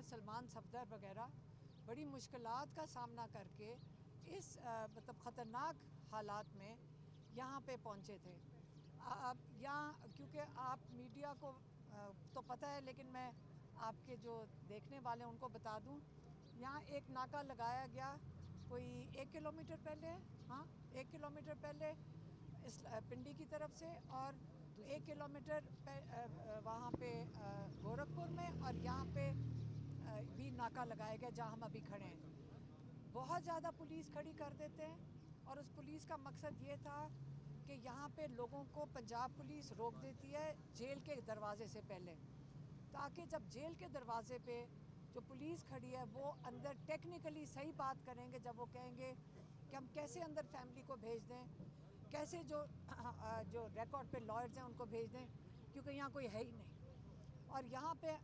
سلمان صفدر وغیرہ بڑی مشکلات کا سامنا کر کے اس مطلب خطرناک حالات میں یہاں پہ پہنچے تھے. یہاں کیونکہ آپ میڈیا کو تو پتہ ہے، لیکن میں آپ کے جو دیکھنے والے ہیں ان کو بتا دوں، یہاں ایک ناکہ لگایا گیا کوئی 1 کلومیٹر پہلے، 1 کلومیٹر پہلے اس پنڈی کی طرف سے، اور 1 کلومیٹر وہاں پہ گورکھپور میں، اور یہاں پہ بھی ناکہ لگایا گیا جہاں ہم ابھی کھڑے ہیں. بہت زیادہ پولیس کھڑی کر دیتے ہیں، اور اس پولیس کا مقصد یہ تھا کہ یہاں پہ لوگوں کو پنجاب پولیس روک دیتی ہے جیل کے دروازے سے پہلے، تاکہ جب جیل کے دروازے پہ جو پولیس کھڑی ہے وہ اندر ٹیکنیکلی صحیح بات کریں گے، جب وہ کہیں گے کہ ہم کیسے اندر فیملی کو بھیج دیں، کیسے جو ریکارڈ پہ لائرز ہیں ان کو بھیج دیں، کیونکہ یہاں کوئی ہے ہی نہیں. اور یہاں پہ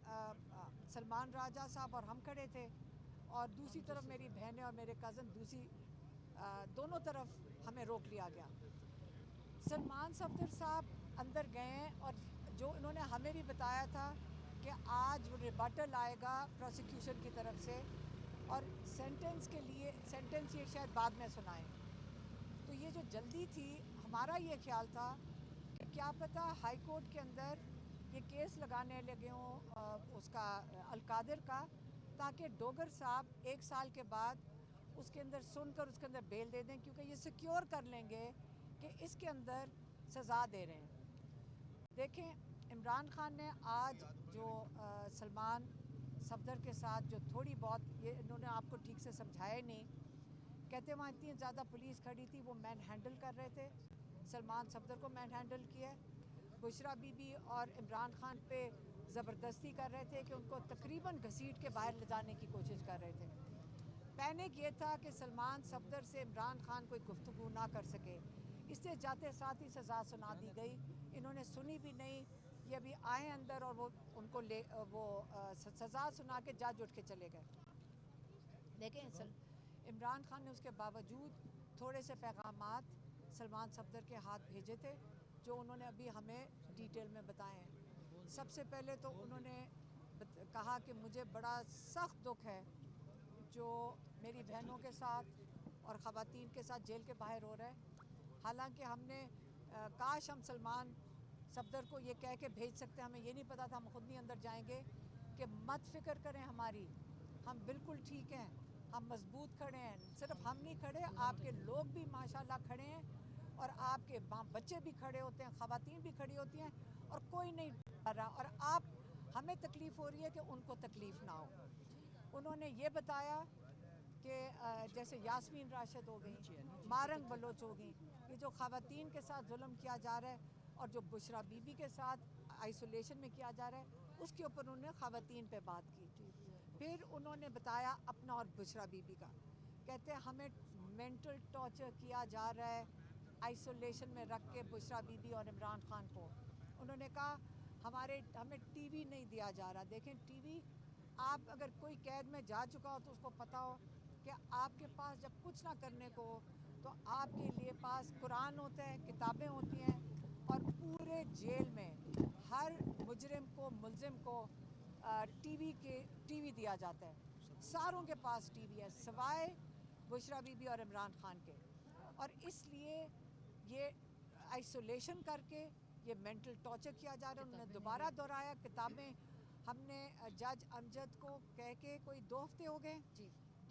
سلمان راجہ صاحب اور ہم کھڑے تھے، اور دوسری طرف میری بہنیں اور میرے کزن دونوں طرف ہمیں روک لیا گیا. سلمان صفدر صاحب اندر گئے ہیں، اور جو انہوں نے ہمیں بھی بتایا تھا کہ آج ریبٹل آئے گا پروسیکیوشن کی طرف سے، اور سینٹنس یہ شاید بعد میں سنائیں. تو یہ جو جلدی تھی، ہمارا یہ خیال تھا کہ کیا پتہ ہائی کورٹ کے اندر یہ کیس لگانے لگے ہوں اس کا القادر کا، تاکہ ڈوگر صاحب 1 سال کے بعد اس کے اندر سن کر اس کے اندر بیل دے دیں، کیونکہ یہ سیکیور کر لیں گے کہ اس کے اندر سزا دے رہے ہیں. دیکھیں، عمران خان نے آج جو سلمان صفدر کے ساتھ جو تھوڑی بہت، یہ انہوں نے آپ کو ٹھیک سے سمجھایا نہیں، کہتے وہاں اتنی زیادہ پولیس کھڑی تھی، وہ مین ہینڈل کر رہے تھے، سلمان صفدر کو مین ہینڈل کیا، بشرا بی بی اور عمران خان پہ زبردستی کر رہے تھے کہ ان کو تقریباً گھسیٹ کے باہر لے جانے کی کوشش کر رہے تھے. پینک یہ تھا کہ سلمان صفدر سے عمران خان کوئی گفتگو نہ کر سکے، اس سے جاتے ساتھ ہی سزا سنا دی گئی. انہوں نے سنی بھی نہیں، یہ ابھی آئے اندر اور وہ ان کو سزا سنا کے جج اٹھ کے چلے گئے. لیکن عمران خان نے اس کے باوجود تھوڑے سے پیغامات سلمان صفدر کے ہاتھ بھیجے تھے، جو انہوں نے ابھی ہمیں ڈیٹیل میں بتائے ہیں. سب سے پہلے تو انہوں نے کہا کہ مجھے بڑا سخت دکھ ہے جو میری بہنوں کے ساتھ اور خواتین کے ساتھ جیل کے باہر ہو رہا ہے. حالانکہ ہم نے کاش ہم سلمان صفدر کو یہ کہہ کے بھیج سکتے، ہمیں یہ نہیں پتا تھا، ہم خود نہیں اندر جائیں گے، کہ مت فکر کریں ہماری، ہم بالکل ٹھیک ہیں، ہم مضبوط کھڑے ہیں. صرف ہم نہیں کھڑے، آپ کے لوگ بھی ماشاءاللہ کھڑے ہیں، اور آپ کے بچے بھی کھڑے ہوتے ہیں، خواتین بھی کھڑی ہوتی ہیں، اور کوئی نہیں ڈر رہا، اور آپ ہمیں تکلیف ہو رہی ہے کہ ان کو تکلیف نہ ہو. انہوں نے یہ بتایا کہ جیسے یاسمین راشد ہو گئیں، مارنگ بلوچ ہو گئیں، یہ جو خواتین کے ساتھ ظلم کیا جا رہا ہے، اور جو بشرا بی بی کے ساتھ آئسولیشن میں کیا جا رہا ہے، اس کے اوپر انہوں نے خواتین پہ بات کی. پھر انہوں نے بتایا اپنا اور بشرا بی بی کا، کہتے ہیں ہمیں مینٹل ٹارچر کیا جا رہا ہے آئسولیشن میں رکھ کے بشرا بی بی اور عمران خان کو. انہوں نے کہا ہمیں ٹی وی نہیں دیا جا رہا. دیکھیں، ٹی وی، آپ اگر کوئی قید میں جا چکا ہو تو اس کو پتہ ہو کہ آپ کے پاس جب کچھ نہ کرنے کو ہو تو آپ کے لیے پاس قرآن ہوتا ہے، کتابیں ہوتی ہیں، اور پورے جیل میں ہر مجرم کو، ملزم کو ٹی وی دیا جاتا ہے. ساروں کے پاس ٹی وی ہے سوائے بشرا بی بی اور عمران خان کے. اور اس لیے یہ آئسولیشن کر کے یہ مینٹل ٹارچر کیا جا رہا ہے. انہوں نے دوبارہ دہرایا کتابیں. ہم نے جج امجد کو کہہ کے کوئی 2 ہفتے ہو گئے،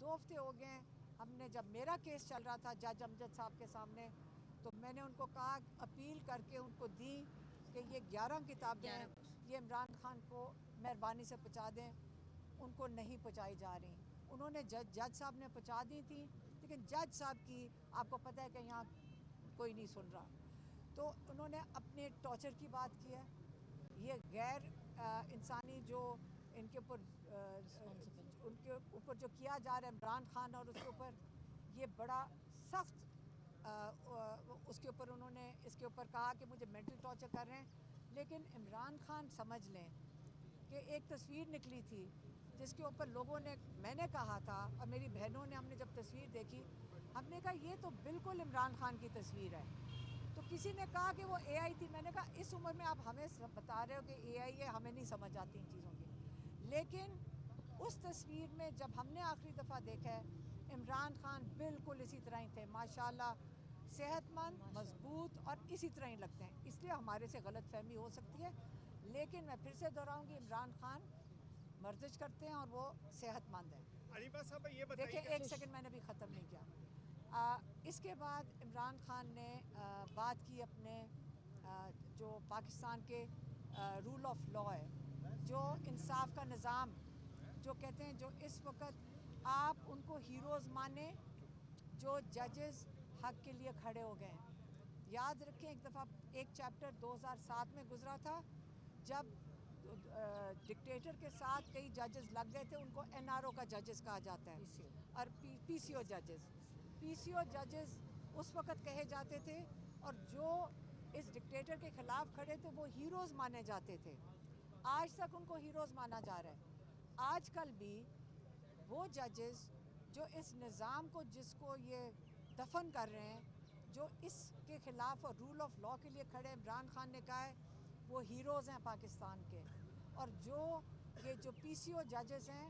2 ہفتے ہو گئے ہیں. ہم نے جب میرا کیس چل رہا تھا جج امجد صاحب کے سامنے، تو میں نے ان کو کہا، اپیل کر کے ان کو دی کہ یہ 11 کتابیں ہیں، یہ عمران خان کو مہربانی سے پہنچا دیں. ان کو نہیں پہنچائی جا رہی. انہوں نے جج صاحب نے پہنچا دی تھی، لیکن جج صاحب کی آپ کو پتہ ہے کہ یہاں کوئی نہیں سن رہا. تو انہوں نے اپنے ٹارچر کی بات کی ہے. یہ غیر انسانی جو ان کے اوپر جو کیا جا رہا ہے عمران خان اور اس کے اوپر، یہ بڑا سخت اس کے اوپر انہوں نے اس کے اوپر کہا کہ مجھے مینٹل ٹارچر کر رہے ہیں. لیکن عمران خان سمجھ لیں کہ ایک تصویر نکلی تھی جس کے اوپر لوگوں نے، میں نے کہا تھا اور میری بہنوں نے، ہم نے جب تصویر دیکھی ہم نے کہا یہ تو بالکل عمران خان کی تصویر ہے. تو کسی نے کہا کہ وہ اے آئی تھی. میں نے کہا اس عمر میں آپ ہمیں بتا رہے ہو کہ اے آئی ہے، ہمیں نہیں سمجھ آتی ان چیزوں کی. لیکن اس تصویر میں جب ہم نے آخری دفعہ دیکھا ہے عمران خان بالکل اسی طرح ہی تھے ماشاءاللہ، صحت مند، مضبوط اور اسی طرح ہی لگتے ہیں. اس لیے ہمارے سے غلط فہمی ہو سکتی ہے، لیکن میں پھر سے دہراؤں گی عمران خان ورزش کرتے ہیں اور وہ صحت مند ہیں. علیمہ صاحبہ یہ دیکھیں بتائیے ایک سیکنڈ میں نے بھی ختم نہیں کیا. اس کے بعد عمران خان نے بات کی اپنے جو پاکستان کے رول آف لا ہے، جو انصاف کا نظام، جو کہتے ہیں جو اس وقت آپ ان کو ہیروز مانیں جو ججز حق کے لیے کھڑے ہو گئے ہیں. یاد رکھیں ایک دفعہ ایک چیپٹر 2007 میں گزرا تھا جب ڈکٹیٹر کے ساتھ کئی ججز لگ گئے تھے، ان کو این آر او کا ججز کہا جاتا ہے، اور پی سی او ججز اس وقت کہے جاتے تھے، اور جو اس ڈکٹیٹر کے خلاف کھڑے تھے وہ ہیروز مانے جاتے تھے. آج تک ان کو ہیروز مانا جا رہا ہے. آج کل بھی وہ ججز جو اس نظام کو، جس کو یہ دفن کر رہے ہیں، جو اس کے خلاف اور رول آف لا کے لیے کھڑے، عمران خان نے کہا ہے وہ ہیروز ہیں پاکستان کے. اور جو پی سی او ججز ہیں،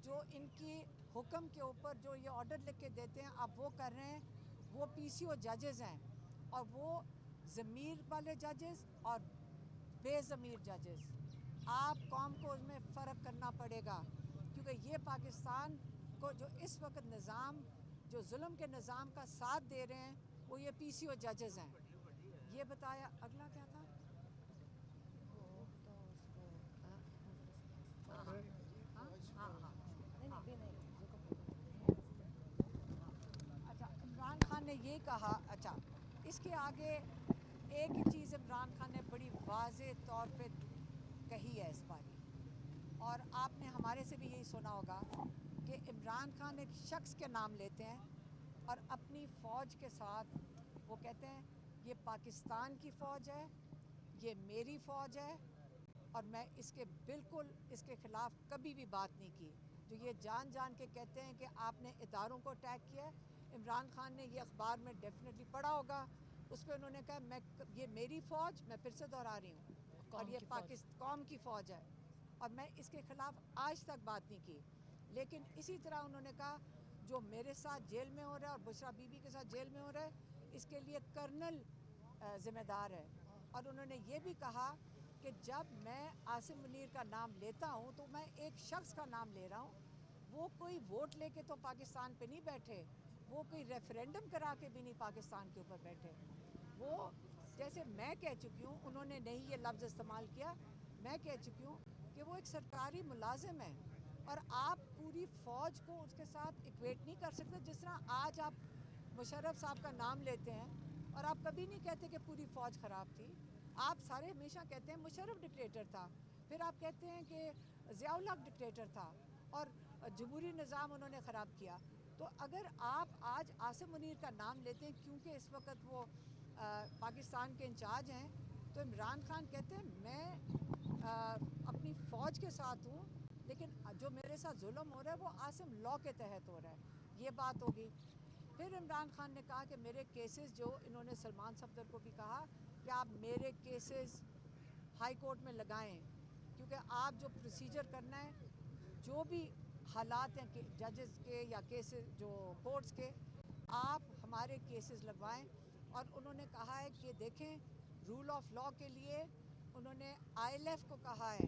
جو ان کی حکم کے اوپر جو یہ آرڈر لکھ کے دیتے ہیں اب وہ کر رہے ہیں، وہ پی سی او ججز ہیں، اور وہ ضمیر والے ججز اور بے ضمیر ججز. آپ قوم کو اس میں فرق کرنا پڑے گا، کیونکہ یہ پاکستان کو جو اس وقت نظام، جو ظلم کے نظام کا ساتھ دے رہے ہیں، وہ یہ پی سی او ججز ہیں. یہ بتایا. اگلا کیا تھا؟ اچھا، عمران خان نے یہ کہا. اچھا، اس کے آگے ایک ہی چیز عمران خان نے بڑی واضح طور پہ کہی ہے اس باری، اور آپ نے ہمارے سے بھی یہی سنا ہوگا کہ عمران خان ایک شخص کے نام لیتے ہیں اور اپنی فوج کے ساتھ وہ کہتے ہیں یہ پاکستان کی فوج ہے، یہ میری فوج ہے، اور میں اس کے بالکل اس کے خلاف کبھی بھی بات نہیں کی. جو یہ جان جان کے کہتے ہیں کہ آپ نے اداروں کو اٹیک کیا ہے، عمران خان نے یہ اخبار میں ڈیفینیٹلی پڑھا ہوگا، اس پہ انہوں نے کہا یہ میری فوج، میں پھر سے دہرا رہی ہوں، اور یہ قوم کی فوج ہے، اور میں اس کے خلاف آج تک بات نہیں کی. لیکن اسی طرح انہوں نے کہا جو میرے ساتھ جیل میں ہو رہا ہے اور بشرا بی بی کے ساتھ جیل میں ہو رہا ہے، اس کے لیے کرنل ذمہ دار ہے. اور انہوں نے یہ بھی کہا کہ جب میں عاصم منیر کا نام لیتا ہوں تو میں ایک شخص کا نام لے رہا ہوں، وہ کوئی ووٹ لے کے تو پاکستان پہ نہیں بیٹھے، وہ کوئی ریفرینڈم کرا کے بھی نہیں پاکستان کے اوپر بیٹھے. وہ جیسے میں کہہ چکی ہوں، انہوں نے نہیں یہ لفظ استعمال کیا، میں کہہ چکی ہوں کہ وہ ایک سرکاری ملازم ہے، اور آپ پوری فوج کو اس کے ساتھ ایکویٹ نہیں کر سکتے. جس طرح آج آپ مشرف صاحب کا نام لیتے ہیں اور آپ کبھی نہیں کہتے کہ پوری فوج خراب تھی، آپ سارے ہمیشہ کہتے ہیں مشرف ڈکٹیٹر تھا، پھر آپ کہتے ہیں کہ ضیاء الحق ڈکٹیٹر تھا اور جمہوری نظام انہوں نے خراب کیا. تو اگر آپ آج عاصم منیر کا نام لیتے ہیں کیونکہ اس وقت وہ پاکستان کے انچارج ہیں، تو عمران خان کہتے ہیں میں اپنی فوج کے ساتھ ہوں، لیکن جو میرے ساتھ ظلم ہو رہا ہے وہ عاصم لا کے تحت ہو رہا ہے. یہ بات ہوگی. پھر عمران خان نے کہا کہ میرے کیسز، جو انہوں نے سلمان صفدر کو بھی کہا کہ آپ میرے کیسز ہائی کورٹ میں لگائیں، کیونکہ آپ جو پروسیجر کرنا ہے، جو بھی حالات ہیں کہ ججز کے یا کیسز جو کورٹس کے، آپ ہمارے کیسز لگوائیں. اور انہوں نے کہا ہے کہ دیکھیں رول آف لا کے لیے انہوں نے آئی ایل ایف کو کہا ہے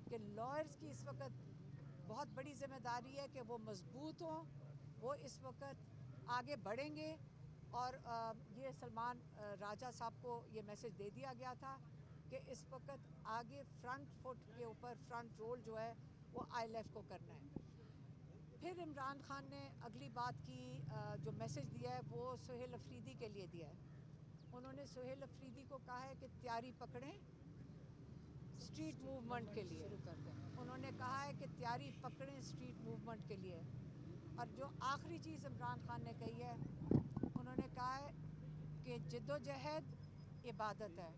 کہ لائرز کی اس وقت بہت بڑی ذمہ داری ہے کہ وہ مضبوط ہوں، وہ اس وقت آگے بڑھیں گے. اور یہ سلمان راجہ صاحب کو یہ میسج دے دیا گیا تھا کہ اس وقت آگے فرنٹ فٹ کے اوپر فرنٹ رول جو ہے وہ آئی ایل ایف کو کرنا ہے. پھر عمران خان نے اگلی بات کی، جو میسج دیا ہے وہ سہیل افریدی کے لیے دیا ہے. انہوں نے سہیل افریدی کو کہا ہے کہ تیاری پکڑیں اسٹریٹ موومنٹ کے لیے. انہوں نے کہا ہے کہ تیاری پکڑیں اسٹریٹ موومنٹ کے لیے. اور جو آخری چیز عمران خان نے کہی ہے، انہوں نے کہا ہے کہ جد و جہد عبادت ہے،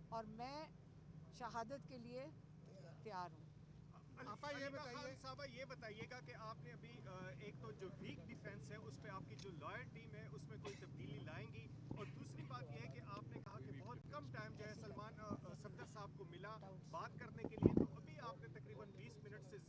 اور میں شہادت کے لیے تیار ہوں. علیمہ خان صاحبہ یہ بتائیے گا کہ آپ نے ابھی ایک تو جو ویک ڈیفنس ہے اس پہ آپ کی جو لائر ٹیم ہے اس میں کوئی تبدیلی لائیں گی، اور دوسری بات یہ ہے کہ آپ نے کہا کہ بہت کم ٹائم جو ہے سلمان صفدر صاحب کو ملا بات کرنے کے لیے، تو ابھی آپ نے تقریباً 20 منٹ سے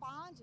5